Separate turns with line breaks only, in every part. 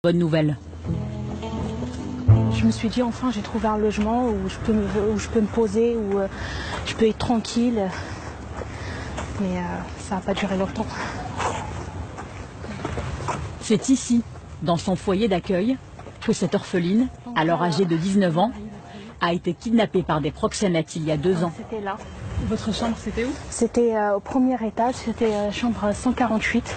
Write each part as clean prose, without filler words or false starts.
Bonne nouvelle.
Je me suis dit enfin j'ai trouvé un logement où je peux me poser, où je peux être tranquille. Mais ça n'a pas duré longtemps.
C'est ici, dans son foyer d'accueil, que cette orpheline, alors âgée de 19 ans, a été kidnappée par des proxénètes il y a 2 ans.
C'était là.
Votre chambre, c'était où?
C'était au premier étage, c'était chambre 148.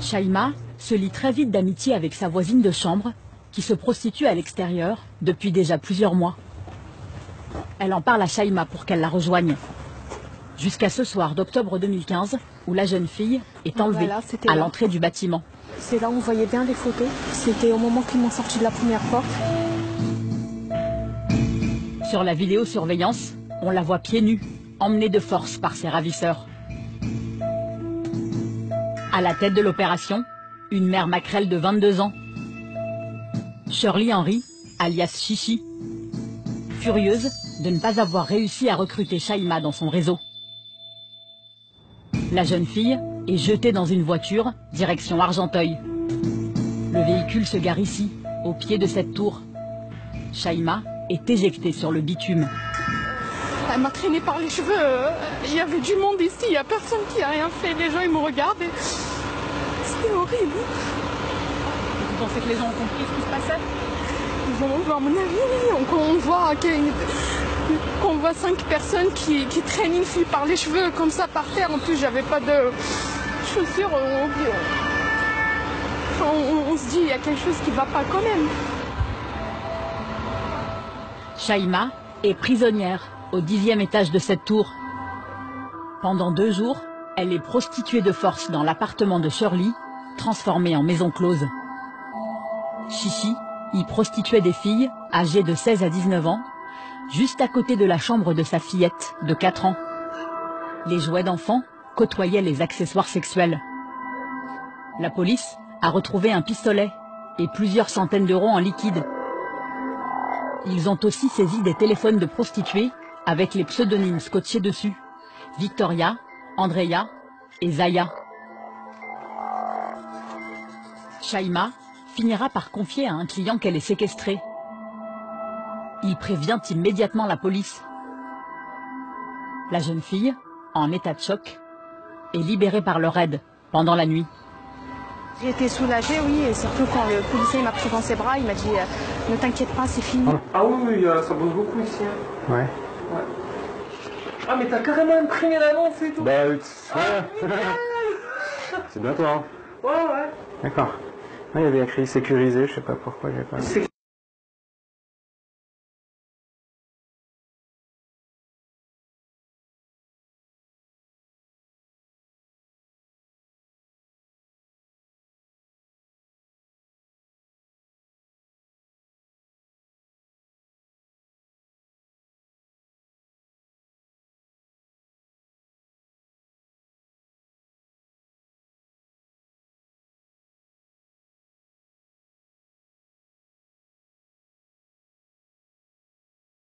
Shaima se lie très vite d'amitié avec sa voisine de chambre, qui se prostitue à l'extérieur depuis déjà plusieurs mois. Elle en parle à Shaima pour qu'elle la rejoigne. Jusqu'à ce soir d'octobre 2015, où la jeune fille est enlevée à l'entrée du bâtiment.
C'est là où on voyait bien les photos. C'était au moment qu'ils m'ont sorti de la première porte.
Sur la vidéosurveillance, on la voit pieds nus, emmenée de force par ses ravisseurs. À la tête de l'opération, une mère maquerelle de 22 ans. Shirley Henry, alias Chichi, furieuse de ne pas avoir réussi à recruter Shaima dans son réseau. La jeune fille est jetée dans une voiture, direction Argenteuil. Le véhicule se gare ici, au pied de cette tour. Shaima est éjectée sur le bitume.
Elle m'a traîné par les cheveux. Il y avait du monde ici, il n'y a personne qui a rien fait. Les gens ils me regardaient. C'était horrible.
Vous pensez que les gens ont compris ce qui se passait?
À mon avis, on voit 5 personnes qui traînent une fille par les cheveux comme ça par terre. En plus, j'avais pas de chaussures. On se dit, il y a quelque chose qui va pas quand même.
Shaima est prisonnière au 10e étage de cette tour. Pendant 2 jours, elle est prostituée de force dans l'appartement de Shirley, transformé en maison close. Chichi y prostituait des filles âgées de 16 à 19 ans, juste à côté de la chambre de sa fillette de 4 ans. Les jouets d'enfants côtoyaient les accessoires sexuels. La police a retrouvé un pistolet et plusieurs centaines d'euros en liquide. Ils ont aussi saisi des téléphones de prostituées avec les pseudonymes scotchés dessus: Victoria, Andrea et Zaya. Shaima finira par confier à un client qu'elle est séquestrée. Il prévient immédiatement la police. La jeune fille, en état de choc, est libérée par leur aide pendant la nuit.
J'ai été soulagée, oui, et surtout quand le policier m'a pris dans ses bras, il m'a dit ne t'inquiète pas, c'est fini.
Ah oui, ça bouge beaucoup ici. Hein.
Ouais.
Ah mais t'as carrément imprimé l'annonce et tout.
Bah oui. C'est bien toi, hein?
Ouais.
D'accord. Il y avait écrit sécurisé, je sais pas pourquoi j'ai pas.